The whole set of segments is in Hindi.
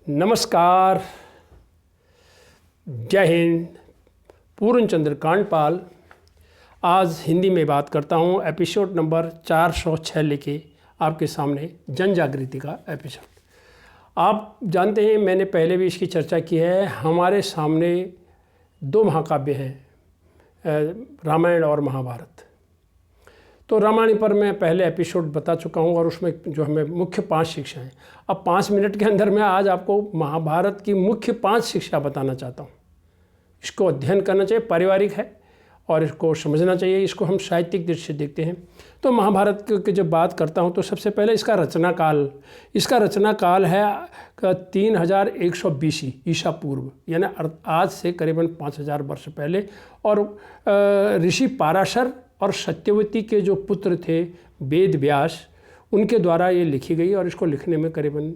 नमस्कार, जय हिंद। पूर्णचंद्र कांडपाल आज हिंदी में बात करता हूँ। एपिसोड नंबर 406 लेके आपके सामने जन जागृति का एपिसोड। आप जानते हैं, मैंने पहले भी इसकी चर्चा की है। हमारे सामने दो महाकाव्य हैं, रामायण और महाभारत। तो रामायण पर मैं पहले एपिसोड बता चुका हूँ और उसमें जो हमें मुख्य 5 शिक्षा हैं। अब 5 मिनट के अंदर मैं आज आपको महाभारत की मुख्य 5 शिक्षा बताना चाहता हूँ। इसको अध्ययन करना चाहिए, पारिवारिक है और इसको समझना चाहिए। इसको हम साहित्यिक दृष्टि से देखते हैं। तो महाभारत की जब बात करता हूँ तो सबसे पहले इसका रचना काल है 3120 ईसा पूर्व, यानी आज से करीबन 5000 वर्ष पहले। और ऋषि पाराशर और सत्यवती के जो पुत्र थे वेद व्यास, उनके द्वारा ये लिखी गई और इसको लिखने में करीबन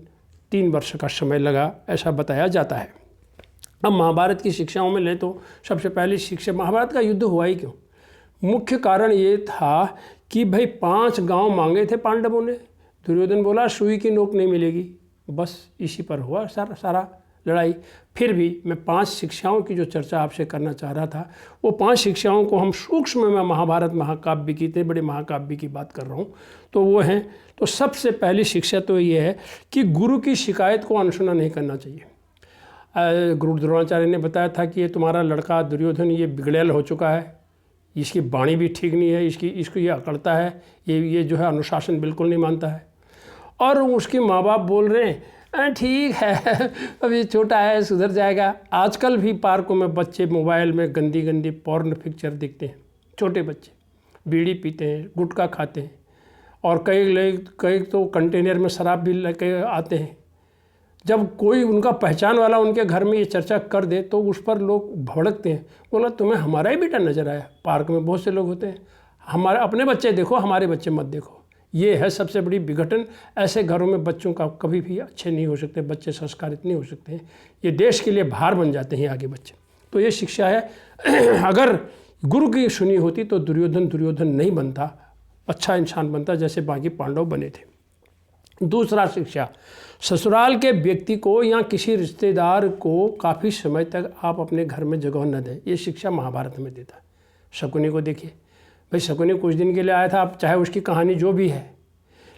3 वर्ष का समय लगा, ऐसा बताया जाता है। अब महाभारत की शिक्षाओं में ले तो सबसे पहली शिक्षा, महाभारत का युद्ध हुआ ही क्यों? मुख्य कारण ये था कि भाई 5 गांव मांगे थे पांडवों ने। दुर्योधन बोला सुई की नोक नहीं मिलेगी, बस इसी पर हुआ सारा लड़ाई। फिर भी मैं 5 शिक्षाओं की जो चर्चा आपसे करना चाह रहा था, वो 5 शिक्षाओं को हम सूक्ष्म में महाभारत महाकाव्य की, इतने बड़े महाकाव्य की बात कर रहा हूँ, तो वो हैं। तो सबसे पहली शिक्षा तो ये है कि गुरु की शिकायत को अनसुना नहीं करना चाहिए। गुरु द्रोणाचार्य ने बताया था कि ये तुम्हारा लड़का दुर्योधन ये बिगड़ैल हो चुका है, इसकी वाणी भी ठीक नहीं है, इसको ये अकड़ता है, ये जो है अनुशासन बिल्कुल नहीं मानता है। और उसके माँ बाप बोल रहे हैं ठीक है, अभी छोटा है, सुधर जाएगा। आजकल भी पार्कों में बच्चे मोबाइल में गंदी गंदी पॉर्न पिक्चर देखते हैं। छोटे बच्चे बीड़ी पीते हैं, गुटखा खाते हैं, और कई तो कंटेनर में शराब भी लेके आते हैं। जब कोई उनका पहचान वाला उनके घर में ये चर्चा कर दे तो उस पर लोग भड़कते हैं। बोला तुम्हें हमारा ही बेटा नज़र आया? पार्क में बहुत से लोग होते हैं, हमारे अपने बच्चे देखो, हमारे बच्चे मत देखो। ये है सबसे बड़ी विघटन। ऐसे घरों में बच्चों का कभी भी अच्छे नहीं हो सकते, बच्चे संस्कारित नहीं हो सकते हैं। ये देश के लिए भार बन जाते हैं आगे बच्चे। तो ये शिक्षा है। अगर गुरु की सुनी होती तो दुर्योधन नहीं बनता, अच्छा इंसान बनता जैसे बाकी पांडव बने थे। दूसरा शिक्षा, ससुराल के व्यक्ति को या किसी रिश्तेदार को काफ़ी समय तक आप अपने घर में जगह न दें। ये शिक्षा महाभारत में देता है। शकुनी को देखिए, भाई शकुनी कुछ दिन के लिए आया था, अब चाहे उसकी कहानी जो भी है,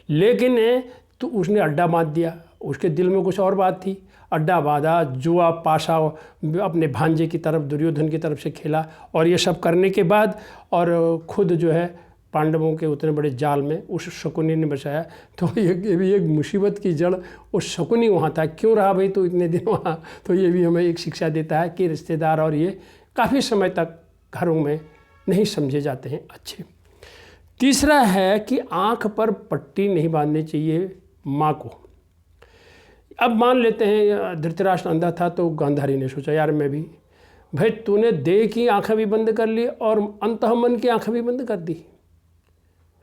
लेकिन तो उसने अड्डा बांध दिया। उसके दिल में कुछ और बात थी, अड्डा बांधा, जुआ पाशा अपने भांजे की तरफ, दुर्योधन की तरफ से खेला। और ये सब करने के बाद और खुद जो है पांडवों के उतने बड़े जाल में उस शकुनी ने बचाया। तो ये भी एक मुसीबत की जड़ उस शकुनी वहाँ था। क्यों रहा भाई तो इतने दिन वहाँ? तो ये भी हमें एक शिक्षा देता है कि रिश्तेदार और ये काफ़ी समय तक घरों में नहीं समझे जाते हैं अच्छे। तीसरा है कि आँख पर पट्टी नहीं बांधनी चाहिए माँ को। अब मान लेते हैं धृतराष्ट्र अंधा था तो गांधारी ने सोचा यार मैं भी, भाई तूने देह की आँखें भी बंद कर ली और अंतःमन की आँखें भी बंद कर दी,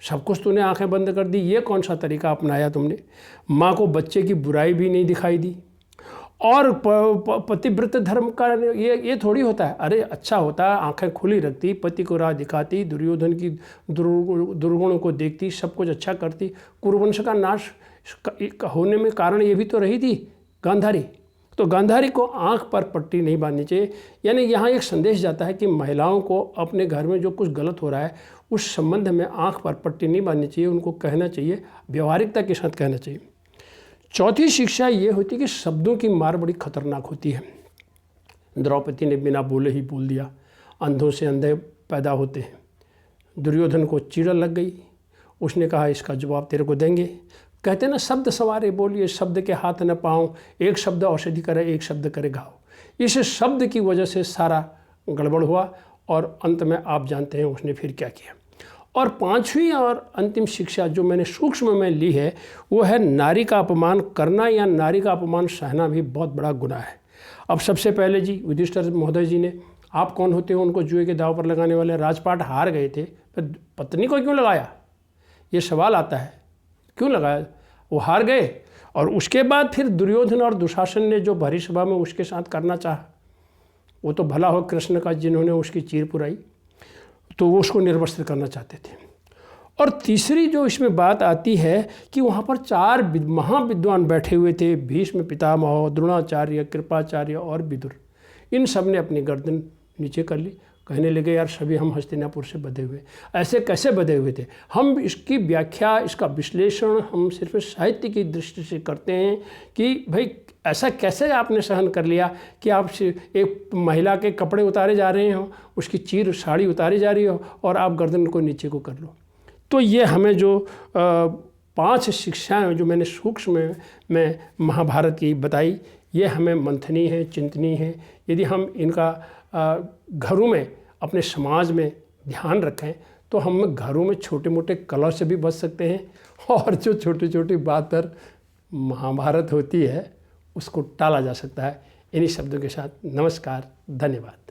सब कुछ तूने आंखें बंद कर दी। ये कौन सा तरीका अपनाया तुमने? माँ को बच्चे की बुराई भी नहीं दिखाई दी। और पतिव्रत धर्म का ये थोड़ी होता है। अरे अच्छा होता है, आंखें खुली रखती, पति को राह दिखाती, दुर्योधन की दुर्गुणों को देखती, सब कुछ अच्छा करती। कुरुवंश का नाश होने में कारण ये भी तो रही थी गांधारी। तो गांधारी को आंख पर पट्टी नहीं बांधनी चाहिए। यानी यहाँ एक संदेश जाता है कि महिलाओं को अपने घर में जो कुछ गलत हो रहा है उस संबंध में आंख पर पट्टी नहीं बांधनी चाहिए, उनको कहना चाहिए, व्यवहारिकता के साथ कहना चाहिए। चौथी शिक्षा ये होती है कि शब्दों की मार बड़ी खतरनाक होती है। द्रौपदी ने बिना बोले ही बोल दिया, अंधों से अंधे पैदा होते हैं। दुर्योधन को चिढ़ लग गई, उसने कहा इसका जवाब तेरे को देंगे। कहते ना शब्द सवारे बोलिए, शब्द के हाथ न पाऊँ, एक शब्द औषधि करे, एक शब्द करे घाव। इस शब्द की वजह से सारा गड़बड़ हुआ और अंत में आप जानते हैं उसने फिर क्या किया। और 5वीं और अंतिम शिक्षा जो मैंने सूक्ष्म में ली है वो है नारी का अपमान करना या नारी का अपमान सहना भी बहुत बड़ा गुनाह है। अब सबसे पहले जी युधिष्ठिर महोदय जी ने, आप कौन होते हो उनको जुए के दाव पर लगाने वाले? राजपाट हार गए थे, पर पत्नी को क्यों लगाया? ये सवाल आता है, क्यों लगाया? वो हार गए और उसके बाद फिर दुर्योधन और दुशासन ने जो भरी सभा में उसके साथ करना चाहा, वो तो भला हो कृष्ण का जिन्होंने उसकी चीर पुराई, तो वो उसको निर्वस्त्र करना चाहते थे। और तीसरी जो इसमें बात आती है कि वहाँ पर 4 महाविद्वान बैठे हुए थे, भीष्म पितामह, द्रोणाचार्य, कृपाचार्य और विदुर। इन सब ने अपनी गर्दन नीचे कर ली, कहने लगे यार सभी हम हस्तिनापुर से बधे हुए। ऐसे कैसे बधे हुए थे? हम इसकी व्याख्या, इसका विश्लेषण हम सिर्फ साहित्य की दृष्टि से करते हैं कि भाई ऐसा कैसे आपने सहन कर लिया कि आप एक महिला के कपड़े उतारे जा रहे हो, उसकी चीर साड़ी उतारी जा रही हो और आप गर्दन को नीचे को कर लो। तो ये हमें जो 5 शिक्षाएं जो मैंने सूक्ष्म में महाभारत की बताई, ये हमें मंथनीय है, चिंतनीय है। यदि हम इनका घरों में, अपने समाज में ध्यान रखें तो हम घरों में छोटे मोटे कलह से भी बच सकते हैं और जो छोटी छोटी बात पर महाभारत होती है उसको टाला जा सकता है। इन्हीं शब्दों के साथ नमस्कार, धन्यवाद।